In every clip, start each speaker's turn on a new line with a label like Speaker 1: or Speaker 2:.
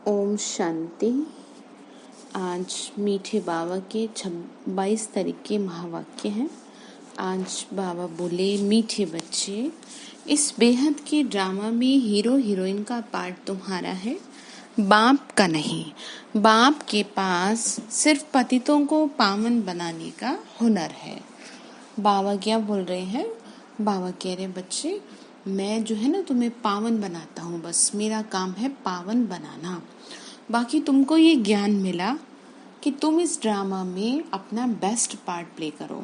Speaker 1: ओम शांति। आज मीठे बाबा के 22 तारीख के महावाक्य हैं। आज बाबा बोले, मीठे बच्चे, इस बेहद के ड्रामा में हीरो हीरोइन का पार्ट तुम्हारा है, बाप का नहीं। बाप के पास सिर्फ पतितों को पावन बनाने का हुनर है। बाबा क्या बोल रहे हैं? बाबा कह रहे, बच्चे मैं जो है ना तुम्हें पावन बनाता हूँ, बस मेरा काम है पावन बनाना। बाकी तुमको ये ज्ञान मिला कि तुम इस ड्रामा में अपना बेस्ट पार्ट प्ले करो।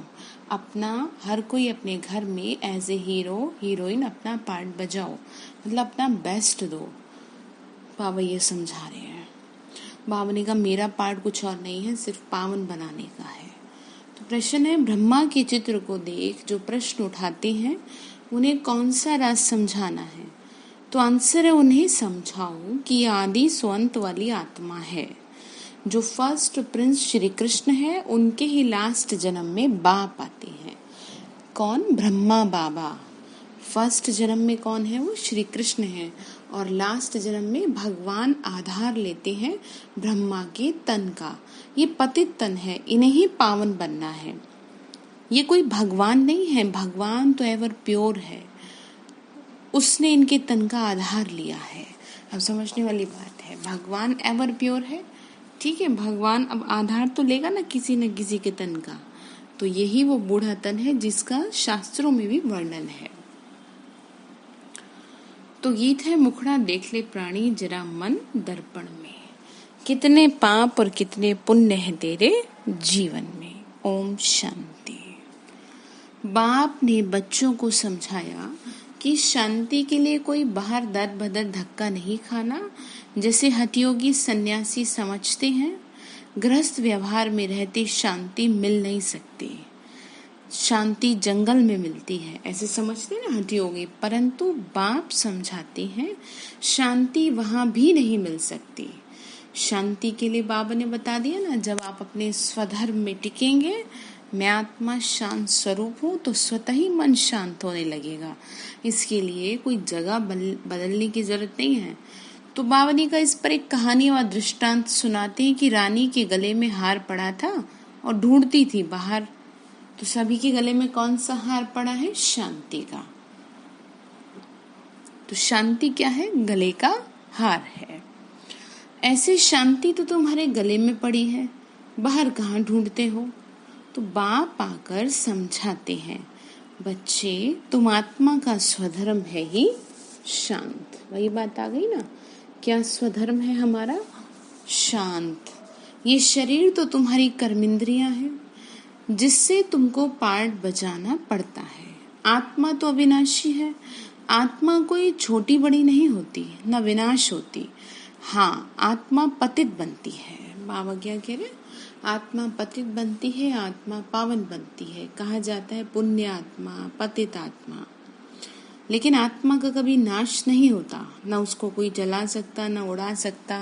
Speaker 1: अपना हर कोई अपने घर में एज ए हीरो हीरोइन अपना पार्ट बजाओ, मतलब अपना बेस्ट दो। बाबा ये समझा रहे हैं। बाबा ने कहा मेरा पार्ट कुछ और नहीं है, सिर्फ पावन बनाने का है। तो प्रश्न है, ब्रह्मा के चित्र को देख जो प्रश्न उठाते हैं उन्हें कौन सा राज समझाना है? तो आंसर है, उन्हें समझाओ कि आदि स्वंत वाली आत्मा है। जो फर्स्ट प्रिंस श्री कृष्ण है, उनके ही लास्ट जन्म में बाप आते हैं। कौन? ब्रह्मा बाबा। फर्स्ट जन्म में कौन है? वो श्री कृष्ण है। और लास्ट जन्म में भगवान आधार लेते हैं ब्रह्मा के तन का। ये पतित तन है, इन्हें ही पावन बनना है। ये कोई भगवान नहीं है, भगवान तो एवर प्योर है, उसने इनके तन का आधार लिया है। अब समझने वाली बात है, भगवान एवर प्योर है, ठीक है। भगवान अब आधार तो लेगा ना किसी न किसी के तन का, तो यही वो बूढ़ा तन है जिसका शास्त्रों में भी वर्णन है। तो गीत है, मुखड़ा देख ले प्राणी जरा मन दर्पण में, कितने पाप और कितने पुण्य है तेरे जीवन में। ओम शांति। बाप ने बच्चों को समझाया कि शांति के लिए कोई बाहर दर बदर धक्का नहीं खाना, जैसे हठयोगी सन्यासी समझते हैं। गृहस्थ व्यवहार में रहते शांति मिल नहीं सकती, शांति जंगल में मिलती है, ऐसे समझते हैं ना हठयोगी। परंतु बाप समझाते हैं शांति वहां भी नहीं मिल सकती। शांति के लिए बाबा ने बता दिया ना, जब आप अपने स्वधर्म में टिकेंगे, मैं आत्मा शांत स्वरूप हूँ, तो स्वतः ही मन शांत होने लगेगा। इसके लिए कोई जगह बदलने की जरूरत नहीं है। तो बाबा ने कहा, इस पर एक कहानी व दृष्टांत सुनाते हैं कि रानी के गले में हार पड़ा था और ढूंढती थी बाहर। तो सभी के गले में कौन सा हार पड़ा है? शांति का। तो शांति क्या है? गले का हार है। ऐसे शांति तो तुम्हारे गले में पड़ी है, बाहर कहाँ ढूंढते हो? तो बाप आकर समझाते हैं, बच्चे तुम आत्मा का स्वधर्म है ही शांत। वही बात आ गई ना, क्या स्वधर्म है हमारा? शांत। ये शरीर तो तुम्हारी कर्मेंद्रियां हैं जिससे तुमको पार्ट बजाना पड़ता है। आत्मा तो अविनाशी है, आत्मा कोई छोटी बड़ी नहीं होती, न विनाश होती। हाँ, आत्मा पतित बनती है। बाबा क्या कह रहे? आत्मा पतित बनती है, आत्मा पावन बनती है। कहा जाता है पुण्य आत्मा, पतित आत्मा। लेकिन आत्मा का कभी नाश नहीं होता, न उसको कोई जला सकता, न उड़ा सकता,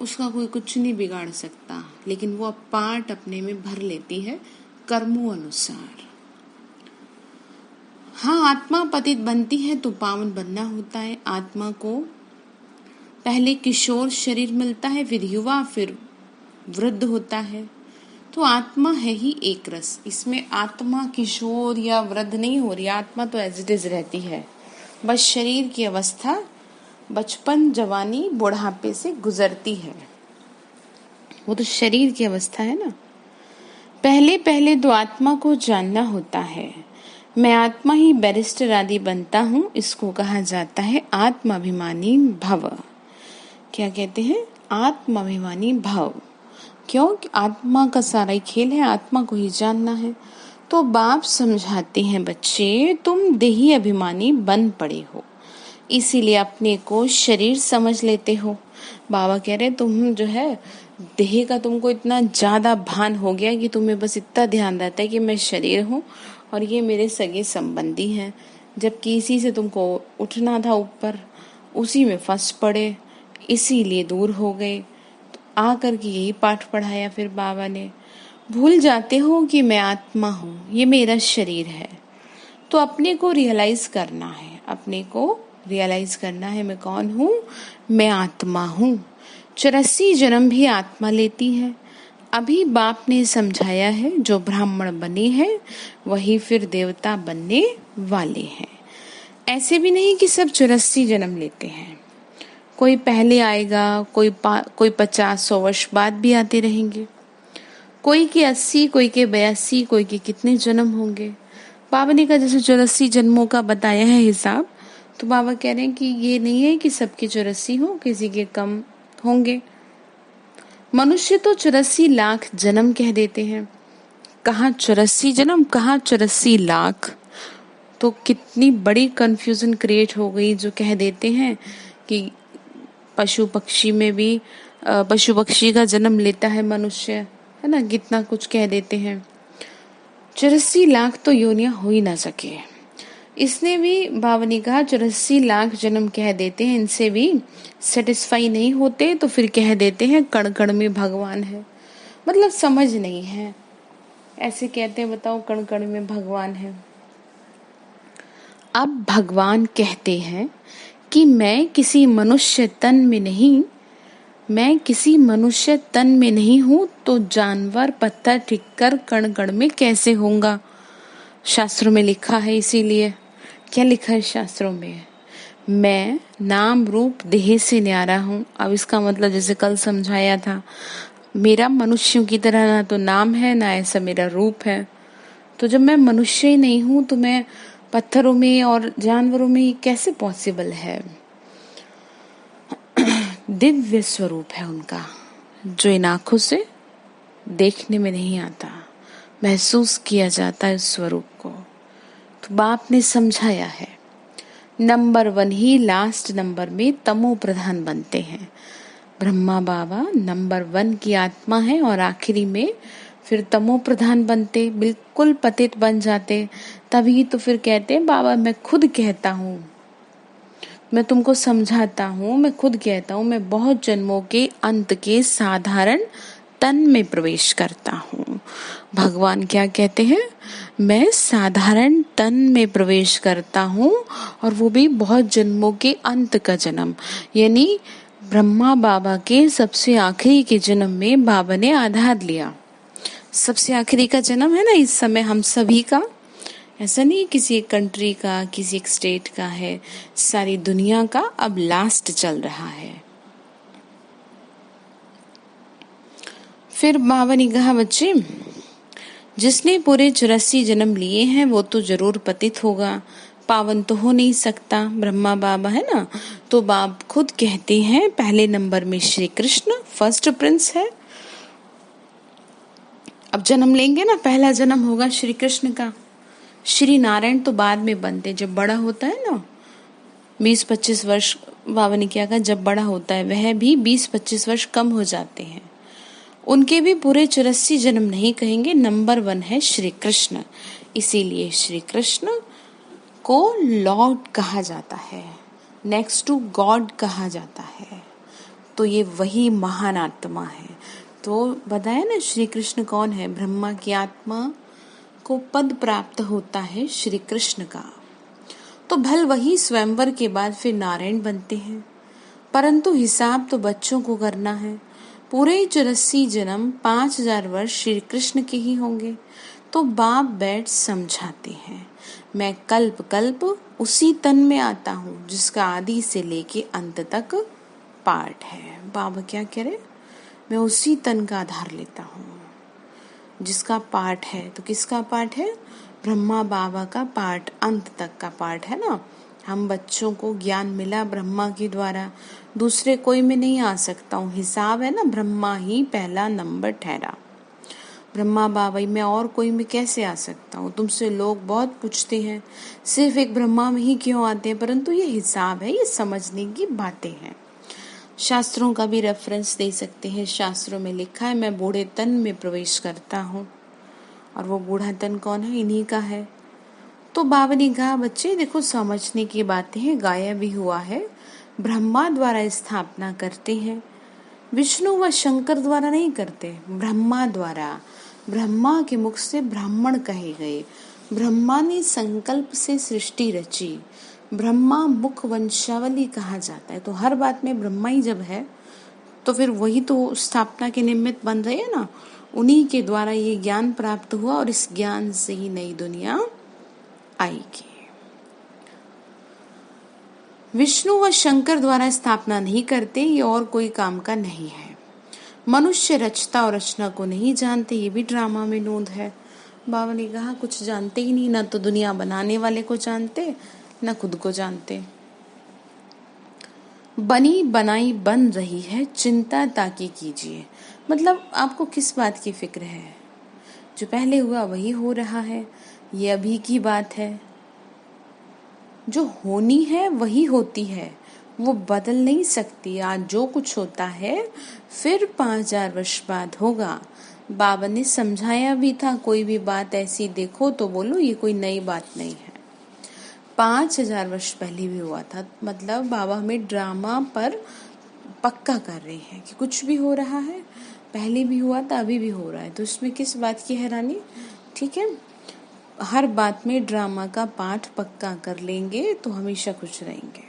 Speaker 1: उसका कोई कुछ नहीं बिगाड़ सकता। लेकिन वो पार्ट अपने में भर लेती है कर्मों अनुसार। हाँ, आत्मा पतित बनती है तो पावन बनना होता है। आत्मा को पहले किशोर शरीर मिलता है, फिर युवा, फिर वृद्ध होता है। तो आत्मा है ही एक रस। इसमें आत्मा किशोर या वृद्ध नहीं हो रही, आत्मा तो एज इट इज रहती है। बस शरीर की अवस्था बचपन, जवानी, बुढ़ापे से गुजरती है। वो तो शरीर की अवस्था है ना। पहले पहले तो आत्मा को जानना होता है। मैं आत्मा ही बैरिस्टर आदि बनता हूँ, इसको कहा जाता है आत्माभिमानी भव। क्या कहते हैं? आत्माभिमानी भव। क्यों? आत्मा का सारा ही खेल है, आत्मा को ही जानना है। तो बाप समझाते हैं, बच्चे तुम देही अभिमानी बन पड़े हो, इसीलिए अपने को शरीर समझ लेते हो। बाबा कह रहे तुम जो है देह का तुमको इतना ज्यादा भान हो गया कि तुम्हें बस इतना ध्यान रहता है कि मैं शरीर हूँ और ये मेरे सगे संबंधी हैं। जबकि इसी से तुमको उठना था ऊपर, उसी में फंस पड़े, इसीलिए दूर हो गए। तो आकर के यही पाठ पढ़ाया फिर बाबा ने। भूल जाते हो कि मैं आत्मा हूँ, ये मेरा शरीर है। तो अपने को रियलाइज करना है, अपने को रियलाइज करना है, मैं कौन हूँ? मैं आत्मा हूँ। 84 जन्म भी आत्मा लेती है। अभी बाप ने समझाया है, जो ब्राह्मण बने हैं वही फिर देवता बनने वाले हैं। ऐसे भी नहीं कि सब 84 जन्म लेते हैं, कोई पहले आएगा, कोई 50-100 वर्ष बाद भी आते रहेंगे, कोई के 80, कोई के 82, कोई के कितने जन्म होंगे। बाबा ने कहा जैसे 84 जन्मों का बताया है हिसाब, तो बाबा कह रहे हैं कि ये नहीं है कि सबके 84 हो, किसी के कम होंगे। मनुष्य तो 84 लाख जन्म कह देते हैं, कहाँ 84 जन्म, कहाँ 84 लाख। तो कितनी बड़ी कंफ्यूजन क्रिएट हो गई जो कह देते हैं कि पशु पक्षी में भी पशु पक्षी का जन्म लेता है मनुष्य, है ना, कितना कुछ कह देते हैं। 84 लाख तो योनियां हो ही ना सके। इसने भी बाबा ने कहा 84 लाख जन्म कह देते हैं, इनसे भी सेटिस्फाई नहीं होते तो फिर कह देते हैं कण कण में भगवान है। मतलब समझ नहीं है, ऐसे कहते हैं बताओ कण कण में भगवान है। अब भगवान कहते हैं कि मैं किसी मनुष्य तन में नहीं हूँ, तो जानवर पत्थर ठिक्कर कण कण में कैसे होऊंगा। शास्त्रों में लिखा है, इसीलिए क्या लिखा है शास्त्रों में, मैं नाम रूप देह से न्यारा हूँ। अब इसका मतलब जैसे कल समझाया था, मेरा मनुष्यों की तरह ना तो नाम है ना ऐसा मेरा रूप है। तो जब मैं मनुष्य ही नहीं हूँ तो मैं पत्थरों में और जानवरों में कैसे पॉसिबल है। दिव्य स्वरूप है उनका, जो इन आंखों से देखने में नहीं आता, महसूस किया जाता है उस स्वरूप को। तो बाप ने समझाया है, नंबर 1 ही लास्ट नंबर में तमो प्रधान बनते हैं। ब्रह्मा बाबा नंबर 1 की आत्मा है और आखिरी में फिर तमो प्रधान बनते, बिल्कुल पतित बन जाते। तभी तो फिर कहते हैं बाबा मैं खुद कहता हूँ, मैं तुमको समझाता हूँ, मैं खुद कहता हूँ, मैं बहुत जन्मों के अंत के साधारण तन में प्रवेश करता हूँ। भगवान क्या कहते हैं, मैं साधारण तन में प्रवेश करता हूँ, और वो भी बहुत जन्मों के अंत का जन्म, यानी ब्रह्मा बाबा के सबसे आखिरी के जन्म में बाबा ने आधार लिया। सबसे आखिरी का जन्म है ना इस समय हम सभी का, ऐसा नहीं किसी एक कंट्री का, किसी एक स्टेट का है, सारी दुनिया का अब लास्ट चल रहा है। फिर बाबा ने कहा बच्चे, जिसने पूरे 84 जन्म लिए हैं वो तो जरूर पतित होगा, पावन तो हो नहीं सकता। ब्रह्मा बाबा है ना, तो बाप खुद कहते हैं पहले नंबर में श्री कृष्ण फर्स्ट प्रिंस है। अब जन्म लेंगे ना, पहला जन्म होगा श्री कृष्ण का। श्री नारायण तो बाद में बनते, जब बड़ा होता है ना 20-25 वर्ष, बाबा ने क्या कहा, जब बड़ा होता है वह भी 20-25 वर्ष कम हो जाते हैं, उनके भी पूरे 84 जन्म नहीं कहेंगे। नंबर 1 है श्री कृष्ण, इसीलिए श्री कृष्ण को लॉर्ड कहा जाता है, नेक्स्ट टू गॉड कहा जाता है। तो ये वही महान आत्मा है। तो बताया ना श्री कृष्ण कौन है, ब्रह्मा की आत्मा को पद प्राप्त होता है श्री कृष्ण का। तो भल वही स्वयंवर के बाद फिर नारायण बनते हैं, परंतु हिसाब तो बच्चों को करना है। पूरे 84 जन्म 5000 वर्ष श्री कृष्ण के ही होंगे। तो बाप बैठ समझाते हैं, मैं कल्प कल्प उसी तन में आता हूँ जिसका आदि से लेके अंत तक पार्ट है। बाबा क्या कह रहे, मैं उसी तन का आधार लेता हूँ जिसका पार्ट है। तो किसका पार्ट है, ब्रह्मा बाबा का पार्ट, अंत तक का पार्ट है ना। हम बच्चों को ज्ञान मिला ब्रह्मा के द्वारा, दूसरे कोई में नहीं आ सकता हूँ। हिसाब है ना, ब्रह्मा ही पहला नंबर ठहरा, ब्रह्मा बाबा ही, मैं और कोई में कैसे आ सकता हूँ। तुमसे लोग बहुत पूछते हैं सिर्फ एक ब्रह्मा में ही क्यों आते हैं, परंतु ये हिसाब है, ये समझने की बातें हैं। शास्त्रों का भी रेफरेंस दे सकते हैं। शास्त्रों में लिखा है मैं बूढ़े तन में प्रवेश करता हूँ, और वो बूढ़ा तन कौन है, इन्हीं का है। तो बाबा ने कहा बच्चे देखो समझने की बातें हैं, गाया भी हुआ है, ब्रह्मा द्वारा स्थापना करते हैं, विष्णु व शंकर द्वारा नहीं करते, ब्रह्मा द्वारा। ब्रह्मा के मुख से ब्राह्मण कहे गए, ब्रह्मा ने संकल्प से सृष्टि रची, ब्रह्मा मुख वंशावली कहा जाता है। तो हर बात में ब्रह्मा ही जब है तो फिर वही तो स्थापना के निमित्त बन रहे हैं ना, उन्हीं के द्वारा ये ज्ञान प्राप्त हुआ और इस ज्ञान से ही नई दुनिया आएगी। विष्णु व शंकर द्वारा स्थापना नहीं करते, ये और कोई काम का नहीं है। मनुष्य रचता और रचना को नहीं जानते, ये भी ड्रामा में नोंद है। बाबा ने कहा कुछ जानते ही नहीं, ना तो दुनिया बनाने वाले को जानते, ना खुद को जानते। बनी बनाई बन रही है, चिंता ताकि कीजिए। मतलब आपको किस बात की फिक्र है? जो पहले हुआ वही हो रहा है, ये अभी की बात है। जो होनी है वही होती है, वो बदल नहीं सकती। आज जो कुछ होता है फिर 5000 वर्ष बाद होगा। बाबा ने समझाया भी था, कोई भी बात ऐसी देखो तो बोलो ये कोई नई बात नहीं है, 5000 वर्ष पहले भी हुआ था। मतलब बाबा हमें ड्रामा पर पक्का कर रहे हैं कि कुछ भी हो रहा है, पहले भी हुआ था, अभी भी हो रहा है, तो इसमें किस बात की हैरानी। ठीक है, हर बात में ड्रामा का पाठ पक्का कर लेंगे तो हमेशा खुश रहेंगे।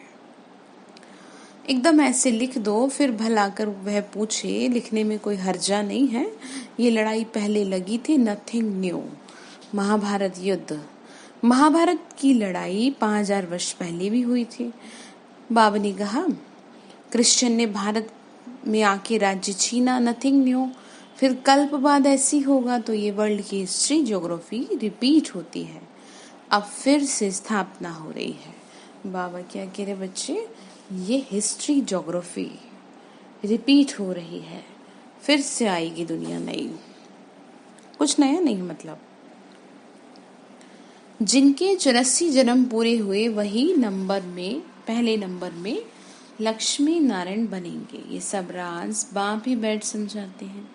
Speaker 1: एकदम ऐसे लिख दो, फिर भला कर वह पूछे, लिखने में कोई हर्जा नहीं है। ये लड़ाई पहले लगी थी, नथिंग न्यू। महाभारत युद्ध, महाभारत की लड़ाई 5000 वर्ष पहले भी हुई थी। बाबा ने कहा क्रिश्चियन ने भारत में आके राज्य छीना, नथिंग न्यू। फिर कल्प बाद ऐसी होगा, तो ये वर्ल्ड की हिस्ट्री ज्योग्राफी रिपीट होती है। अब फिर से स्थापना हो रही है। बाबा क्या कह रहे बच्चे, ये हिस्ट्री ज्योग्राफी रिपीट हो रही है, फिर से आएगी दुनिया नई। कुछ नया नहीं, मतलब जिनके 84 जन्म पूरे हुए वही नंबर में, पहले नंबर में लक्ष्मी नारायण बनेंगे। ये सब राज बाप ही बैठ समझाते हैं।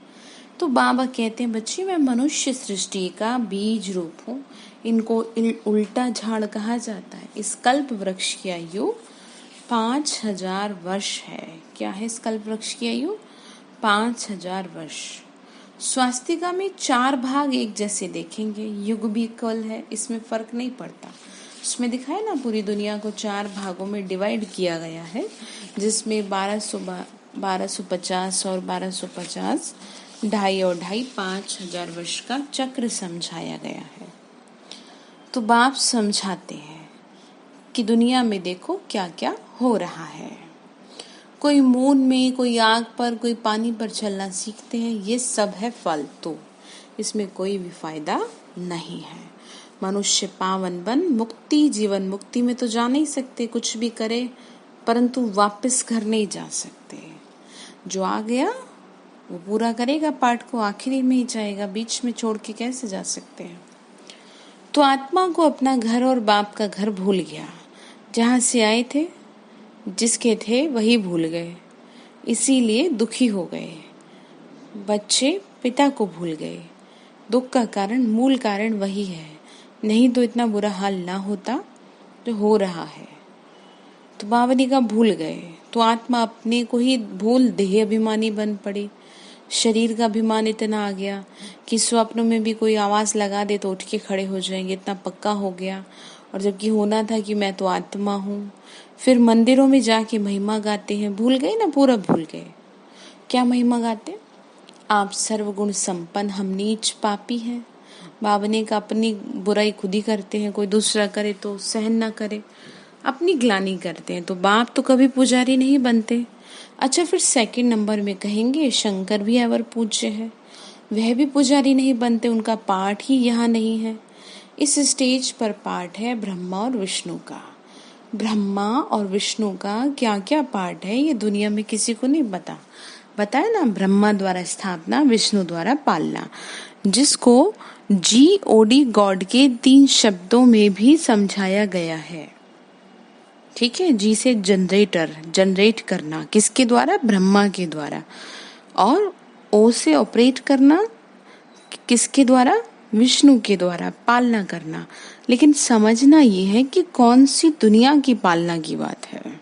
Speaker 1: तो बाबा कहते हैं बच्चे, मैं मनुष्य सृष्टि का बीज रूप हूँ। इनको उल्टा झाड़ कहा जाता है। इस कल्प वृक्ष की आयु 5000 वर्ष है। क्या है इस कल्प वृक्ष की आयु? 5000 वर्ष। स्वास्तिका में 4 भाग एक जैसे देखेंगे, युग भी इक्वल है, इसमें फर्क नहीं पड़ता। उसमें दिखाया ना, पूरी दुनिया को 4 भागों में डिवाइड किया गया है, जिसमें 1250 और 1250, 2.5 और 2.5, 5000 वर्ष का चक्र समझाया गया है। तो बाप समझाते हैं कि दुनिया में देखो क्या क्या हो रहा है। कोई मून में, कोई आग पर, कोई पानी पर चलना सीखते हैं, ये सब है फालतू, इसमें कोई भी फायदा नहीं है। मनुष्य पावन बन मुक्ति, जीवन मुक्ति में तो जा नहीं सकते, कुछ भी करे, परंतु वापस घर नहीं जा सकते। जो आ गया वो पूरा करेगा पाठ को, आखिरी में ही जाएगा, बीच में छोड़ के कैसे जा सकते हैं। तो आत्मा को अपना घर और बाप का घर भूल गया। जहाँ से आए थे, जिसके थे वही भूल गए, इसीलिए दुखी हो गए। बच्चे पिता को भूल गए। दुख का कारण, मूल कारण वही है, नहीं तो इतना बुरा हाल ना होता जो हो रहा है। तो बावनी का भूल गए, तो आत्मा अपने को ही भूल देह अभिमानी बन पड़ी। शरीर का अभिमान इतना आ गया कि स्वप्नों में भी कोई आवाज लगा दे तो उठ के खड़े हो जाएंगे, इतना पक्का हो गया। और जबकि होना था कि मैं तो आत्मा हूँ। फिर मंदिरों में जाके महिमा गाते हैं, भूल गए ना, पूरा भूल गए। क्या महिमा गाते? आप सर्वगुण संपन्न, हम नीच पापी हैं। बाबा ने कहा अपनी बुराई खुद ही करते हैं, कोई दूसरा करे तो सहन ना करे, अपनी ग्लानि करते हैं। तो बाप तो कभी पुजारी नहीं बनते। अच्छा, फिर सेकंड नंबर में कहेंगे शंकर भी अवर पूज्य है, वह भी पुजारी नहीं बनते, उनका पाठ ही यहाँ नहीं है। इस स्टेज पर पाठ है ब्रह्मा और विष्णु का। ब्रह्मा और विष्णु का क्या क्या पाठ है ये दुनिया में किसी को नहीं पता। बताया ना, ब्रह्मा द्वारा स्थापना, विष्णु द्वारा पालना, जिसको GOD गॉड के 3 शब्दों में भी समझाया गया है। ठीक है, जी से जनरेटर, जनरेट करना, किसके द्वारा? ब्रह्मा के द्वारा। और O से ऑपरेट करना, किसके द्वारा? विष्णु के द्वारा। पालना करना, लेकिन समझना ये है कि कौन सी दुनिया की पालना की बात है।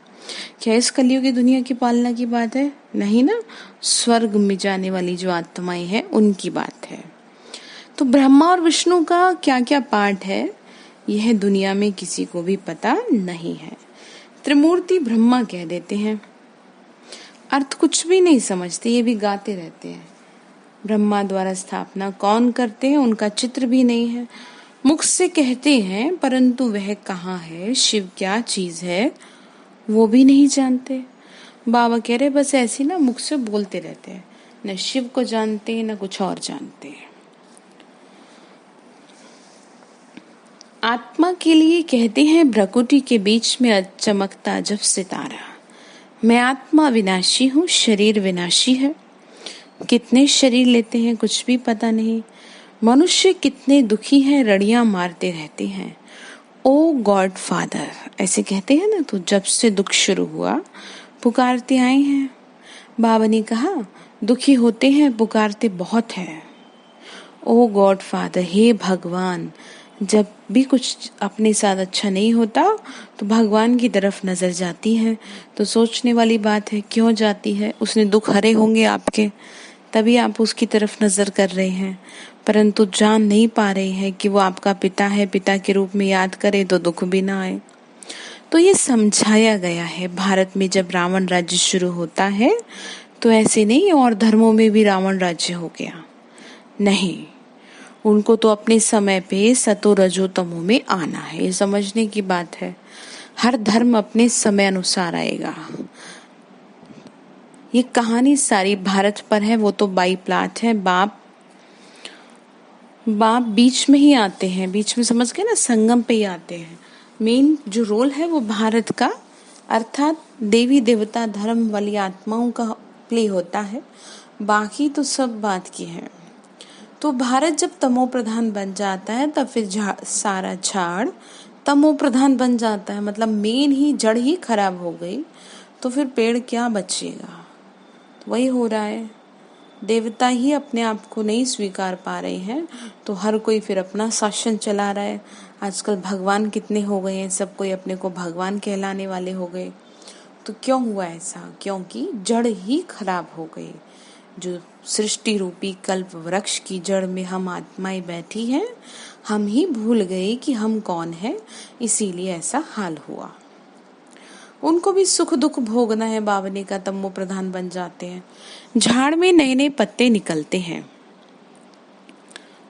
Speaker 1: क्या इस कलयुग की दुनिया की पालना की बात है? नहीं ना, स्वर्ग में जाने वाली जो आत्माएं हैं उनकी बात है। तो ब्रह्मा और विष्णु का क्या क्या पाठ है यह दुनिया में किसी को भी पता नहीं है। त्रिमूर्ति ब्रह्मा कह देते हैं, अर्थ कुछ भी नहीं समझते, ये भी गाते रहते हैं। ब्रह्मा द्वारा स्थापना कौन करते हैं उनका चित्र भी नहीं है, मुख से कहते हैं परंतु वह कहाँ है, शिव क्या चीज है वो भी नहीं जानते। बाबा कह रहे बस ऐसे ना मुख से बोलते रहते हैं, न शिव को जानते न कुछ और जानते हैं। आत्मा के लिए कहते हैं भ्रकुटी के बीच में चमकता जब सितारा, मैं आत्मा विनाशी हूँ, शरीर विनाशी है। कितने शरीर लेते हैं कुछ भी पता नहीं। मनुष्य कितने दुखी हैं, रड़ियां मारते रहते हैं। ओ गॉड फादर ऐसे कहते हैं ना, तो जब से दुख शुरू हुआ पुकारते आए हैं। बाबा ने कहा दुखी होते हैं पुकारते बहुत है। ओ गॉड फादर, हे भगवान, जब भी कुछ अपने साथ अच्छा नहीं होता तो भगवान की तरफ नजर जाती है। तो सोचने वाली बात है क्यों जाती है, उसने दुख हरे होंगे आपके, तभी आप उसकी तरफ नजर कर रहे हैं, परंतु जान नहीं पा रहे हैं कि वो आपका पिता है, पिता के रूप में याद करे तो दुख भी ना आए। तो ये समझाया गया है। भारत में जब रावण राज्य शुरू होता है तो ऐसे नहीं और धर्मों में भी रावण राज्य हो गया, नहीं, उनको तो अपने समय पे सतो रजो तमो में आना है, ये समझने की बात है। हर धर्म अपने समय अनुसार आएगा। ये कहानी सारी भारत पर है, वो तो बाई प्लाट है। बाप बीच में ही आते हैं, बीच में समझ गए ना, संगम पे ही आते हैं। मेन जो रोल है वो भारत का, अर्थात देवी देवता धर्म वाली आत्माओं का प्ले होता है, बाकी तो सब बात की है। तो भारत जब तमो प्रधान बन जाता है तब फिर सारा झाड़ तमो प्रधान बन जाता है, मतलब मेन ही जड़ ही खराब हो गई तो फिर पेड़ क्या बचेगा। वही हो रहा है, देवता ही अपने आप को नहीं स्वीकार पा रहे हैं तो हर कोई फिर अपना शासन चला रहा है। आजकल भगवान कितने हो गए हैं, सब कोई अपने को भगवान कहलाने वाले हो गए। तो क्यों हुआ ऐसा, क्योंकि जड़ ही खराब हो गई। जो सृष्टि रूपी कल्प वृक्ष की जड़ में हम आत्माएं बैठी हैं, हम ही भूल गए कि हम कौन हैं, इसीलिए ऐसा हाल हुआ। उनको भी सुख दुख भोगना है, बावनी का तमो प्रधान बन जाते हैं। झाड़ में नए नए पत्ते निकलते हैं,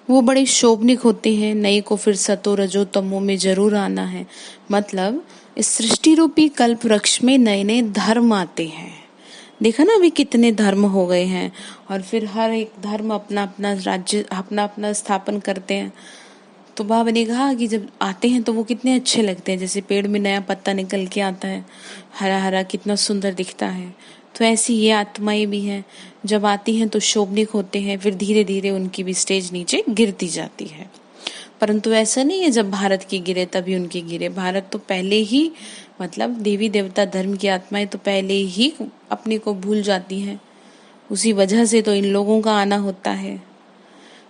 Speaker 1: वो बड़े शोभनिक होते हैं। नए को फिर सतो रजो तमो में जरूर आना है, मतलब इस सृष्टि रूपी कल्प वृक्ष में नए नए धर्म आते हैं। देखा ना अभी कितने धर्म हो गए हैं, और फिर हर एक धर्म अपना अपना राज्य अपना अपना स्थापन करते हैं। तो बाबा ने कहा कि जब आते हैं तो वो कितने अच्छे लगते हैं, जैसे पेड़ में नया पत्ता निकल के आता है, हरा हरा कितना सुंदर दिखता है। तो ऐसी ये आत्माएं भी हैं, जब आती हैं तो शोभनिक होते हैं, फिर धीरे धीरे उनकी भी स्टेज नीचे गिरती जाती है। परंतु ऐसा नहीं है जब भारत की गिरे तभी उनकी गिरे। भारत तो पहले ही, मतलब देवी देवता धर्म की आत्माएं तो पहले ही अपने को भूल जाती हैं, उसी वजह से तो इन लोगों का आना होता है।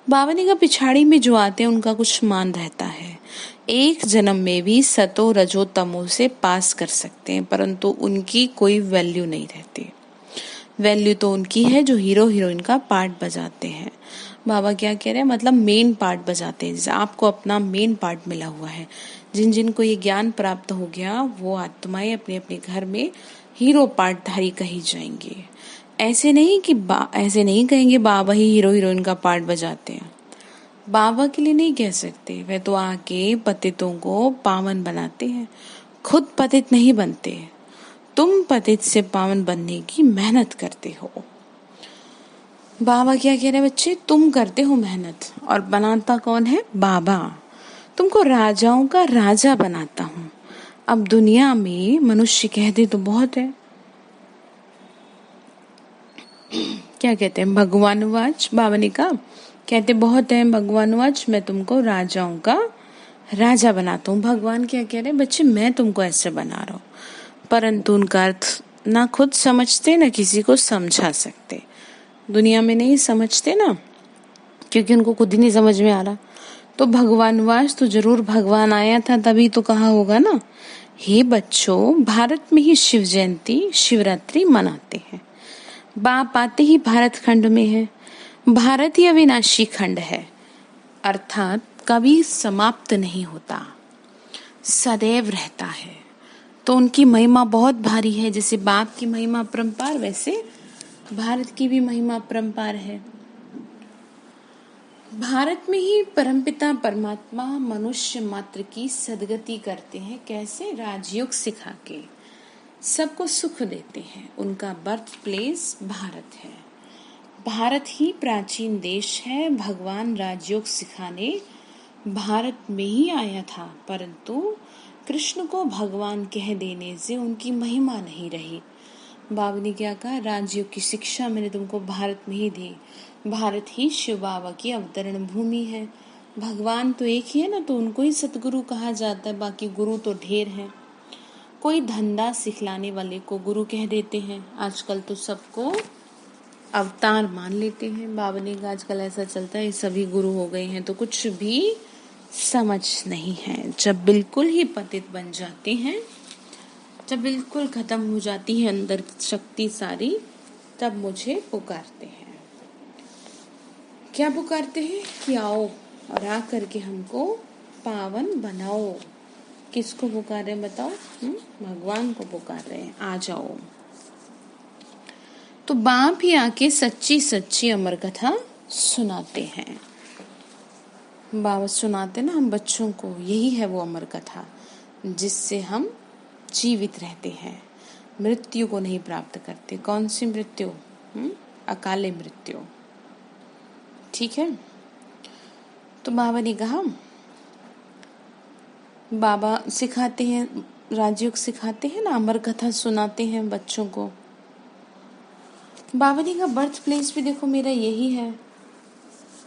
Speaker 1: बावनी का पिछाड़ी में जो आते हैं उनका कुछ मान रहता है, एक जन्म में भी सतो रजो तमो से पास कर सकते हैं, परंतु उनकी कोई वैल्यू नहीं रहती। वैल्यू तो उनकी है जो हीरो हीरोइन का पार्ट बजाते हैं। बाबा क्या कह रहे हैं, मतलब मेन पार्ट बजाते हैं। जैसे आपको अपना मेन पार्ट मिला हुआ है, जिन जिन को ये ज्ञान प्राप्त हो गया वो आत्माएं अपने अपने घर में हीरो पार्टधारी कही जाएंगी। ऐसे नहीं कि ऐसे नहीं कहेंगे बाबा ही हीरो हीरोइन का पार्ट बजाते हैं, बाबा के लिए नहीं कह सकते। वे तो आके पतितों को पावन बनाते हैं, खुद पतित नहीं बनते। तुम पतित से पावन बनने की मेहनत करते हो। बाबा क्या कह रहे हैं बच्चे, तुम करते हो मेहनत और बनाता कौन है, बाबा। तुमको राजाओं का राजा बनाता हूँ। अब दुनिया में मनुष्य कहते तो बहुत है, क्या कहते हैं, भगवानुवाच। बाबा ने कहा कहते बहुत है भगवानुवाच, मैं तुमको राजाओं का राजा बनाता हूँ। भगवान क्या कह रहे हैं बच्चे, मैं तुमको ऐसे बना रहा हूँ, परंतु उनका अर्थ ना खुद समझते ना किसी को समझा सकते। दुनिया में नहीं समझते ना, क्योंकि उनको खुद ही नहीं समझ में आ रहा। तो भगवानुवाच तो जरूर भगवान आया था तभी तो कहा होगा ना। हे बच्चों, भारत में ही शिव जयंती शिवरात्रि मनाते हैं। बाप आते ही भारत खंड में है। भारत ही अविनाशी खंड है, अर्थात कभी समाप्त नहीं होता, सदैव रहता है। तो उनकी महिमा बहुत भारी है। जैसे बाप की महिमा अपरंपार, वैसे भारत की भी महिमा अपरंपार है। भारत में ही परमपिता परमात्मा मनुष्य मात्र की सद्गति करते हैं। कैसे? राजयोग सिखा के सबको सुख देते हैं। उनका बर्थ प्लेस भारत है। भारत ही प्राचीन देश है। भगवान राजयोग सिखाने भारत में ही आया था, परंतु कृष्ण को भगवान कह देने से उनकी महिमा नहीं रही। बाबा ने क्या कहा? राजयोग की शिक्षा मैंने तुमको भारत में ही दी। भारत ही शिव बाबा की अवतरण भूमि है। भगवान तो एक ही है ना, तो उनको ही सतगुरु कहा जाता है, बाकी गुरु तो ढेर हैं। कोई धंधा सिखलाने वाले को गुरु कह देते हैं। आजकल तो सबको अवतार मान लेते हैं। बाबा ने कहा आजकल ऐसा चलता है, सभी गुरु हो गए हैं, तो कुछ भी समझ नहीं है। जब बिल्कुल ही पतित बन जाते हैं, जब बिल्कुल खत्म हो जाती है अंदर शक्ति सारी, तब मुझे पुकारते हैं। क्या पुकारते हैं? कि आओ और आ करके हमको पावन बनाओ। किसको पुकार रहे हैं बताओ? भगवान को पुकार रहे हैं, आ जाओ। तो बाप ही आके सच्ची सच्ची अमर कथा सुनाते हैं। बाबा सुनाते ना हम बच्चों को, यही है वो अमर कथा जिससे हम जीवित रहते हैं, मृत्यु को नहीं प्राप्त करते। कौन सी मृत्यु? अकाले मृत्यु। ठीक है। तो बाबा ने कहा, बाबा सिखाते हैं, राजयोग सिखाते हैं ना, अमर कथा सुनाते हैं बच्चों को। बाबा ने कहा बर्थ प्लेस भी देखो मेरा यही है।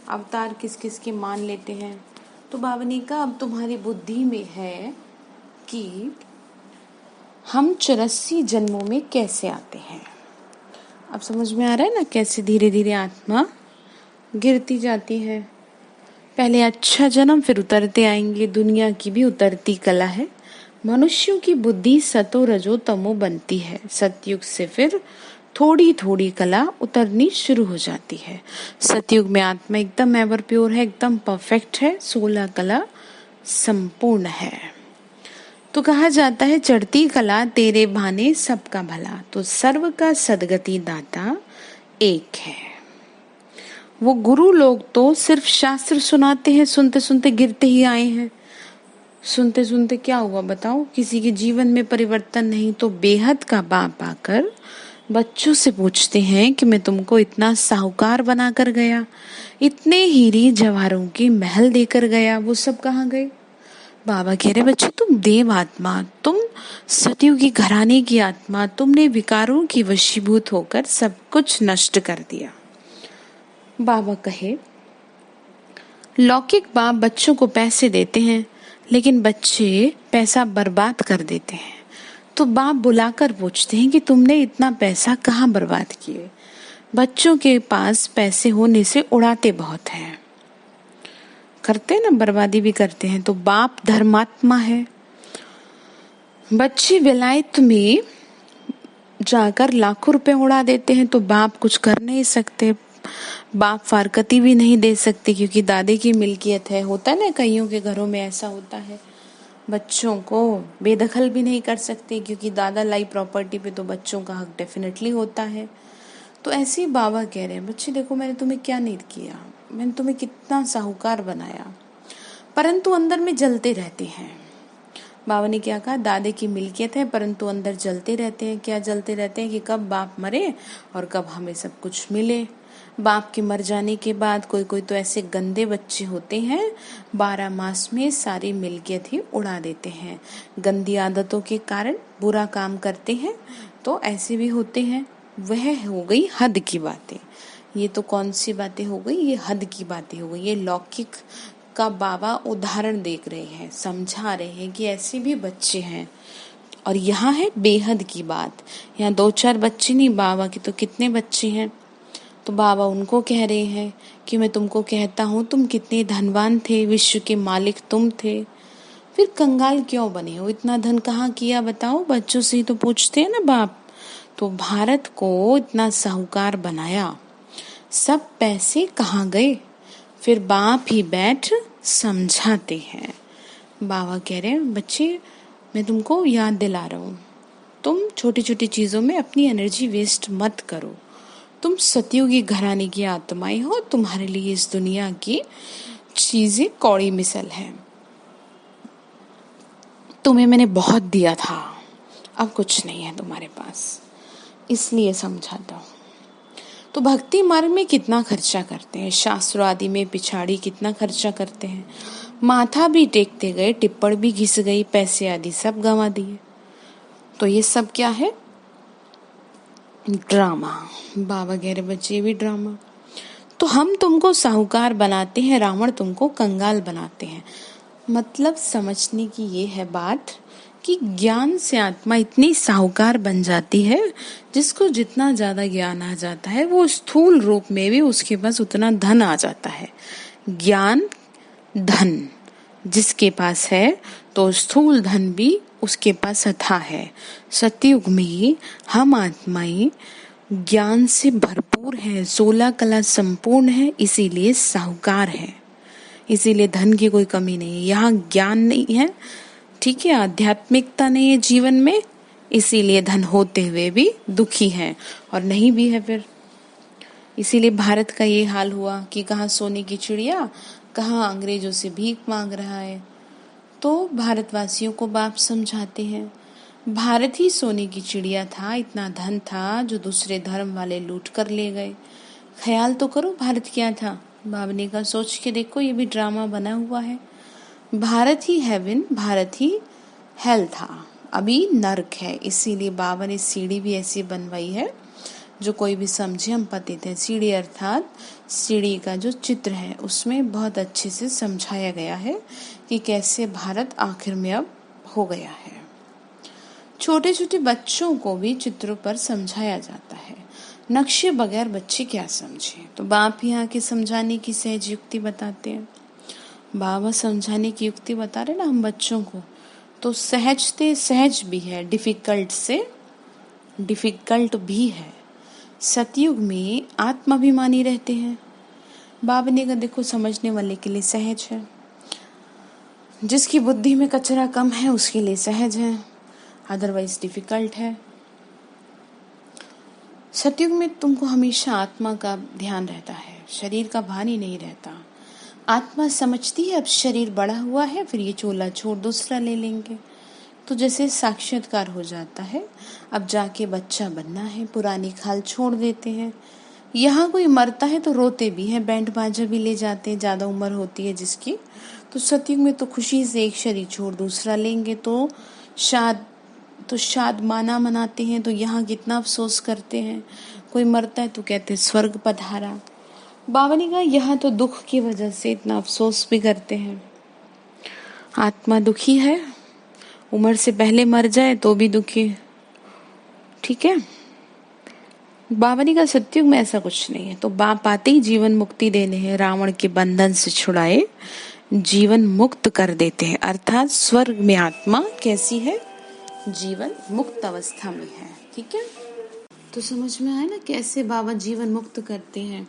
Speaker 1: अवतार किस किस के मान लेते हैं। तो बाबा ने कहा अब तुम्हारी बुद्धि में है कि हम 84 जन्मों में कैसे आते हैं। अब समझ में आ रहा है ना, कैसे धीरे धीरे आत्मा गिरती जाती है। पहले अच्छा जन्म, फिर उतरते आएंगे। दुनिया की भी उतरती कला है। मनुष्यों की बुद्धि सतो रजो तमो बनती है। सतयुग से फिर थोड़ी थोड़ी कला उतरनी शुरू हो जाती है। सतयुग में आत्मा एकदम एवर प्योर है, एकदम परफेक्ट है। 16 कला संपूर्ण है। तो कहा जाता है चढ़ती कला तेरे भाने सबका भला। तो सर्व का सदगति दाता एक है। वो गुरु लोग तो सिर्फ शास्त्र सुनाते हैं, सुनते सुनते गिरते ही आए हैं। सुनते सुनते क्या हुआ बताओ? किसी के जीवन में परिवर्तन नहीं। तो बेहद का बाप आकर बच्चों से पूछते हैं कि मैं तुमको इतना साहूकार बना कर गया, इतने हीरे जवाहरों के महल देकर गया, वो सब कहाँ गए? बाबा कह रहे बच्चे तुम देव आत्मा, तुम सतयुग की घराने की आत्मा, तुमने विकारों की वशीभूत होकर सब कुछ नष्ट कर दिया। बाबा कहे लौकिक बाप बच्चों को पैसे देते हैं, लेकिन बच्चे पैसा बर्बाद कर देते हैं। तो बाप बुलाकर पूछते हैं कि तुमने इतना पैसा कहाँ बर्बाद किए? बच्चों के पास पैसे होने से उड़ाते बहुत हैं, करते ना, बर्बादी भी करते हैं। तो बाप धर्मात्मा है। बच्चे विलायत में जाकर लाखों रुपए उड़ा देते हैं, तो बाप कुछ कर नहीं सकते। बाप फारकती भी नहीं दे सकते क्योंकि दादे की मिल्कियत है। होता है ना, कईयों के घरों में ऐसा होता है। बच्चों को बेदखल भी नहीं कर सकते क्योंकि दादा लाई प्रॉपर्टी पे तो बच्चों का हक डेफिनेटली होता है। तो ऐसे ही बाबा कह रहे हैं बच्चे देखो मैंने तुम्हें क्या नहीं किया, मैंने तुम्हें कितना साहूकार बनाया, परंतु अंदर में जलते रहते हैं। बाबा ने क्या कहा? दादे की मिल्कियत है परंतु अंदर जलते रहते हैं। क्या जलते रहते हैं? कि कब बाप मरे और कब हमें सब कुछ मिले। बाप के मर जाने के बाद कोई कोई तो ऐसे गंदे बच्चे होते हैं 12 मास में सारी मिल्कियत ही उड़ा देते हैं। गंदी आदतों के कारण बुरा काम करते हैं, तो ऐसे भी होते हैं। वह हो गई हद की बातें। ये तो कौन सी बातें हो गई? ये हद की बातें हो गई। ये लौकिक का बाबा उदाहरण देख रहे हैं, समझा रहे हैं कि ऐसे भी बच्चे हैं। और यहाँ है बेहद की बात। यहाँ 2-4 बच्चे नहीं, बाबा के तो कितने बच्चे हैं। तो बाबा उनको कह रहे हैं कि मैं तुमको कहता हूँ तुम कितने धनवान थे, विश्व के मालिक तुम थे, फिर कंगाल क्यों बने हो? इतना धन कहाँ किया बताओ? बच्चों से ही तो पूछते हैं ना बाप। तो भारत को इतना साहूकार बनाया, सब पैसे कहाँ गए? फिर बाप ही बैठ समझाते हैं। बाबा कह रहे हैं बच्चे मैं तुमको याद दिला रहा हूँ, तुम छोटी छोटी चीज़ों में अपनी एनर्जी वेस्ट मत करो। तुम सतयुगी घराने की आत्माएं हो, तुम्हारे लिए इस दुनिया की चीज़ें कौड़ी मिसल है। तुम्हें मैंने बहुत दिया था, अब कुछ नहीं है तुम्हारे पास, इसलिए समझाता हूँ। तो भक्ति मार्ग में कितना खर्चा करते हैं, शास्त्र आदि में पिछाड़ी कितना खर्चा करते हैं, माथा भी टेकते गए, टिप्पण भी घिस गई, पैसे आदि सब गंवा दिए। तो ये सब क्या है? ड्रामा। बाबा कह रहे बच्चे भी ड्रामा। तो हम तुमको साहूकार बनाते हैं, रावण तुमको कंगाल बनाते हैं। मतलब समझने की ये है बात कि ज्ञान से आत्मा इतनी साहूकार बन जाती है, जिसको जितना ज्यादा ज्ञान आ जाता है वो स्थूल रूप में भी उसके पास उतना धन आ जाता है। ज्ञान धन जिसके पास है तो स्थूल धन भी उसके पास अथाह है। सतयुग में हम आत्माएं ज्ञान से भरपूर हैं, 16 कला संपूर्ण है, इसीलिए साहूकार है, इसीलिए धन की कोई कमी नहीं है। यहाँ ज्ञान नहीं है, ठीक है, आध्यात्मिकता नहीं है जीवन में, इसीलिए धन होते हुए भी दुखी है, और नहीं भी है फिर। इसीलिए भारत का ये हाल हुआ कि कहाँ सोने की चिड़िया, कहाँ अंग्रेजों से भीख मांग रहा है। तो भारतवासियों को बाप समझाते हैं, भारत ही सोने की चिड़िया था, इतना धन था जो दूसरे धर्म वाले लूट कर ले गए। ख्याल तो करो भारत क्या था। बाबा ने कहा सोच के देखो, ये भी ड्रामा बना हुआ है। भारत ही हेवन, भारत ही हेल था, अभी नर्क है। इसीलिए बाबा ने सीढ़ी भी ऐसी बनवाई है जो कोई भी समझे हम पतित है। सीढ़ी अर्थात सीढ़ी का जो चित्र है उसमें बहुत अच्छे से समझाया गया है कि कैसे भारत आखिर में अब हो गया है। छोटे छोटे बच्चों को भी चित्रों पर समझाया जाता है, नक्शे बगैर बच्चे क्या समझे। तो बाप यहाँ के समझाने की सहज युक्ति बताते हैं। बाबा समझाने की युक्ति बता रहे ना हम बच्चों को, तो सहज भी है, डिफिकल्ट से डिफिकल्ट भी है। सतयुग में आत्माभिमानी रहते हैं। बाबा ने कहा देखो समझने वाले के लिए सहज है, जिसकी बुद्धि में कचरा कम है उसके लिए सहज है, अदरवाइज डिफिकल्ट है। सतयुग में तुमको हमेशा आत्मा का ध्यान रहता है, शरीर का भान ही नहीं रहता। आत्मा समझती है अब शरीर बड़ा हुआ है, फिर ये चोला छोड़ दूसरा ले लेंगे, तो जैसे साक्षात्कार हो जाता है, अब जाके बच्चा बनना है, पुरानी खाल छोड़ देते हैं। यहाँ कोई मरता है तो रोते भी हैं, बैंड बाजा भी ले जाते हैं, ज्यादा उम्र होती है जिसकी। तो सतयुग में तो खुशी से एक शरीर छोड़ दूसरा लेंगे, तो शाद माना मनाते हैं। तो यहाँ कितना अफसोस करते हैं, कोई मरता है तो कहते हैं स्वर्ग पधारा। बाबा ने कहा यहाँ तो दुख की वजह से इतना अफसोस भी करते हैं। आत्मा दुखी है, उम्र से पहले मर जाए तो भी दुखी, ठीक है। बाबा ने कहा सतयुग में ऐसा कुछ नहीं है। तो बाप आते ही जीवन मुक्ति देने हैं, रावण के बंधन से छुड़ाए जीवन मुक्त कर देते हैं। अर्थात स्वर्ग में आत्मा कैसी है, जीवन मुक्त अवस्था में है, ठीक है। तो समझ में आया ना कैसे बाबा जीवन मुक्त करते हैं।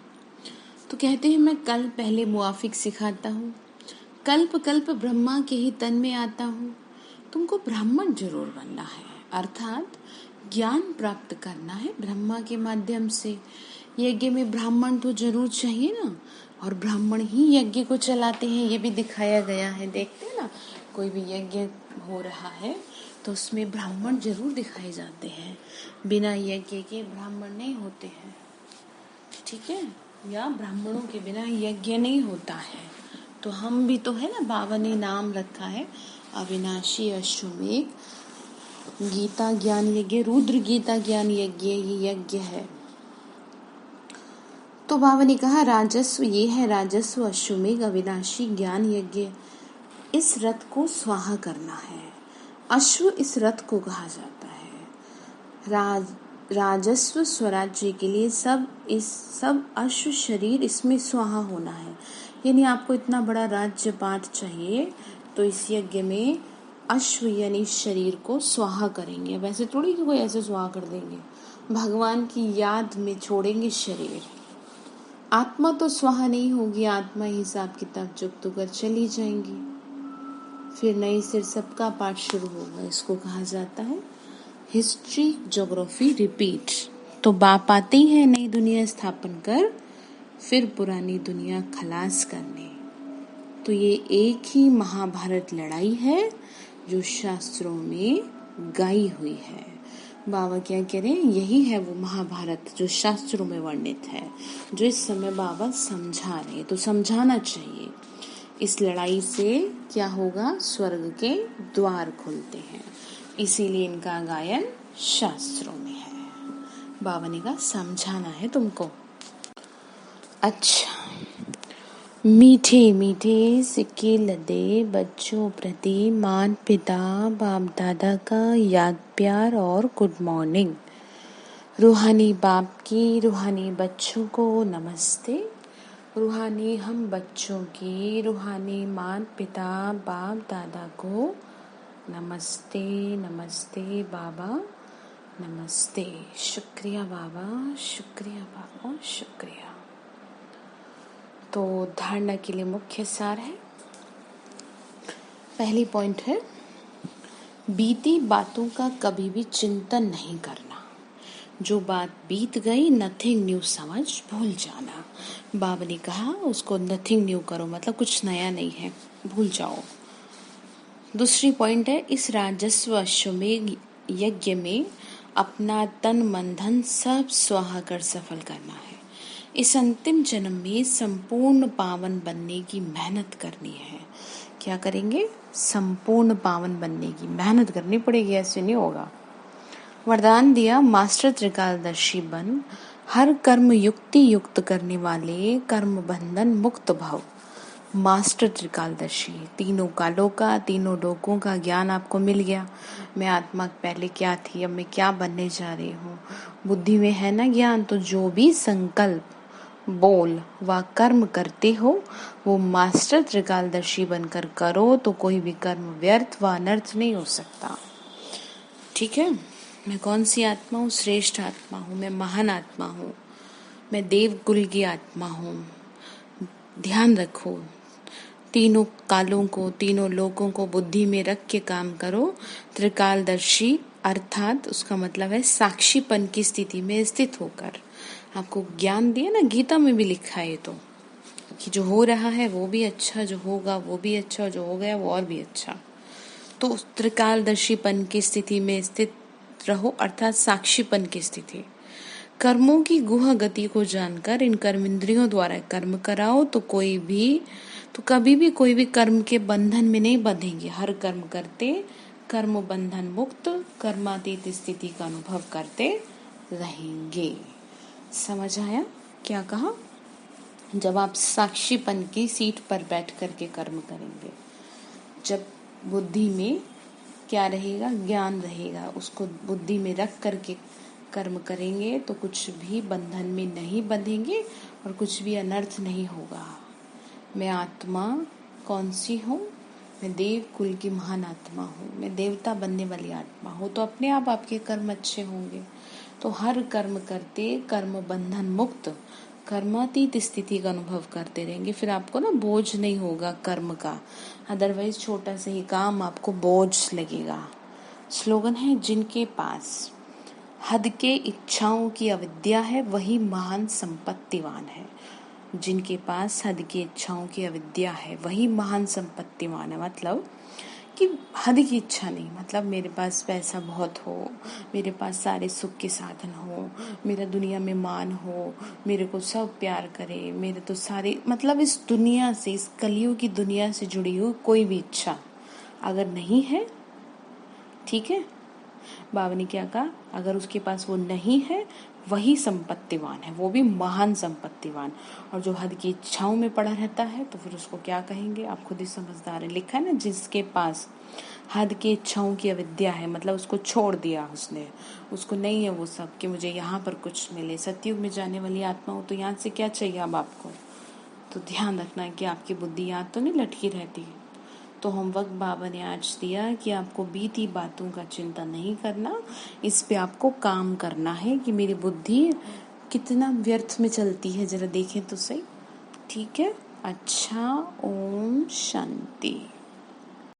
Speaker 1: तो कहते हैं मैं कल पहले मुआफिक सिखाता हूँ, कल्प कल्प ब्रह्मा के ही तन में आता हूँ। तुमको ब्राह्मण जरूर बनना है, अर्थात ज्ञान प्राप्त करना है ब्रह्मा के माध्यम से। यज्ञ में ब्राह्मण तो जरूर चाहिए ना, और ब्राह्मण ही यज्ञ को चलाते हैं, ये भी दिखाया गया है। देखते हैं ना कोई भी यज्ञ हो रहा है तो उसमें ब्राह्मण जरूर दिखाए जाते हैं, बिना यज्ञ के ब्राह्मण नहीं होते हैं, ठीक है, या ब्राह्मणों के बिना यज्ञ नहीं होता है। तो हम भी तो है ना, बाबा ने नाम रखा है अविनाशी अश्वमेघ गीता ज्ञान यज्ञ, रुद्र गीता ज्ञान यज्ञ, ये यज्ञ है। तो बाबा ने कहा राजस्व ये है, राजस्व अश्वमेघ अविनाशी ज्ञान यज्ञ, इस रथ को स्वाहा करना है। अश्व इस रथ को कहा जाता है। राजस्व स्वराज्य के लिए सब अश्व शरीर इसमें स्वाहा होना है। यानी आपको इतना बड़ा राज्य पाठ चाहिए तो इस यज्ञ में अश्व यानी शरीर को स्वाहा करेंगे। वैसे थोड़ी कि कोई ऐसे स्वाहा कर देंगे, भगवान की याद में छोड़ेंगे शरीर। आत्मा तो स्वाहा नहीं होगी, आत्मा हिसाब किताब चुक तो कर चली जाएंगी, फिर नई सिर सबका पाठ शुरू होगा। इसको कहा जाता है हिस्ट्री ज्योग्राफी रिपीट। तो बाप आते हैं नई दुनिया स्थापन कर, फिर पुरानी दुनिया खलास करने। तो ये एक ही महाभारत लड़ाई है जो शास्त्रों में गाई हुई है। बाबा क्या कह रहे हैं, यही है वो महाभारत जो शास्त्रों में वर्णित है, जो इस समय बाबा समझा रहे हैं। तो समझाना चाहिए। इस लड़ाई से क्या होगा, स्वर्ग के द्वार खुलते हैं, इसीलिए इनका गायन शास्त्रों में है। बाबा ने कहा समझाना है तुमको। अच्छा, मीठे मीठे सिक्के लदे बच्चों प्रति मान पिता बाप दादा का याद प्यार और गुड मॉर्निंग। रूहानी बाप की रूहानी बच्चों को नमस्ते। रूहानी हम बच्चों की रूहानी मान पिता बाप दादा को नमस्ते। नमस्ते बाबा, नमस्ते। शुक्रिया बाबा, शुक्रिया बाबा, शुक्रिया। तो धारणा के लिए मुख्य सार है। पहली पॉइंट है, बीती बातों का कभी भी चिंतन नहीं करना। जो बात बीत गई नथिंग न्यू समझ भूल जाना। बाबा ने कहा उसको नथिंग न्यू करो, मतलब कुछ नया नहीं है, भूल जाओ। दूसरी पॉइंट है, इस राजस्व अश्वमेध यज्ञ में अपना तन मन धन सब स्वाहा कर सफल करना है। इस अंतिम जन्म में संपूर्ण पावन बनने की मेहनत करनी है। क्या करेंगे, संपूर्ण पावन बनने की मेहनत करनी पड़ेगी, ऐसे नहीं होगा। वरदान दिया, मास्टर त्रिकालदर्शी बन, हर कर्म युक्ति युक्त करने वाले कर्म बंधन मुक्त भव। मास्टर त्रिकालदर्शी, तीनों कालों का तीनों लोकों का ज्ञान आपको मिल गया। मैं आत्मा पहले क्या थी, अब मैं क्या बनने जा रही हूँ। बुद्धि में है ना ज्ञान, तो जो भी संकल्प बोल व कर्म करते हो वो मास्टर त्रिकालदर्शी बनकर करो, तो कोई भी कर्म व्यर्थ व अनर्थ नहीं हो सकता। ठीक है, मैं कौन सी आत्मा हूँ, श्रेष्ठ आत्मा हूँ, मैं महान आत्मा हूँ, मैं देव कुल की आत्मा हूँ। ध्यान रखो, तीनों कालों को तीनों लोगों को बुद्धि में रख के काम करो। त्रिकालदर्शी अर्थात उसका मतलब है साक्षीपन की स्थिति में स्थित होकर। आपको ज्ञान दिया ना, गीता में भी लिखा है तो कि जो हो रहा है वो भी अच्छा, जो होगा वो भी अच्छा, जो हो गया वो और भी अच्छा। तो त्रिकालदर्शीपन की स्थिति में स्थित रहो, अर्थात साक्षीपन की स्थिति। कर्मों की गुह गति को जानकर इन कर्म इंद्रियों द्वारा कर्म कराओ, तो कभी भी कोई भी कर्म के बंधन में नहीं बंधेंगे। हर कर्म करते कर्म बंधन मुक्त कर्मातीत स्थिति का अनुभव करते रहेंगे। समझ आया क्या कहा? जब आप साक्षीपन की सीट पर बैठ करके कर्म करेंगे, जब बुद्धि में क्या रहेगा, ज्ञान रहेगा, उसको बुद्धि में रख करके कर्म करेंगे तो कुछ भी बंधन में नहीं बंधेंगे और कुछ भी अनर्थ नहीं होगा। मैं आत्मा कौन सी हूँ? मैं देव कुल की महान आत्मा हूँ, मैं देवता बनने वाली आत्मा हूँ। तो अपने आप आपके कर्म अच्छे होंगे। तो हर कर्म करते कर्म बंधन मुक्त कर्मातीत स्थिति का अनुभव करते रहेंगे। फिर आपको ना बोझ नहीं होगा कर्म का, अदरवाइज छोटा सा ही काम आपको बोझ लगेगा। स्लोगन है, जिनके पास हद के इच्छाओं की अविद्या है वही महान संपत्तिवान है। जिनके पास हद की इच्छाओं की अविद्या है वही महान संपत्तिवान है। मतलब कि हद की इच्छा नहीं, मतलब मेरे पास पैसा बहुत हो, मेरे पास सारे सुख के साधन हो, मेरा दुनिया में मान हो, मेरे को सब प्यार करे, मेरे तो सारे, मतलब इस दुनिया से, इस कलियुग की दुनिया से जुड़ी हुई कोई भी इच्छा अगर नहीं है, ठीक है, बाबा ने क्या कहा, अगर उसके पास वो नहीं है वही संपत्तिवान है, वो भी महान संपत्तिवान। और जो हद की इच्छाओं में पड़ा रहता है तो फिर उसको क्या कहेंगे, आप खुद ही समझदार है। लिखा है ना, जिसके पास हद की इच्छाओं की अविद्या है, मतलब उसको छोड़ दिया उसने, उसको नहीं है वो सब कि मुझे यहाँ पर कुछ मिले। सतयुग में जाने वाली आत्मा हो तो यहाँ से क्या चाहिए अब आपको? तो ध्यान रखना है कि आपकी बुद्धि यहाँ तो नहीं लटकी रहती। तो होमवर्क बाबा ने आज दिया कि आपको बीती बातों का चिंता नहीं करना, इस पे आपको काम करना है कि मेरी बुद्धि कितना व्यर्थ में चलती है, जरा देखें तो सही। ठीक है, अच्छा, ओम शांति।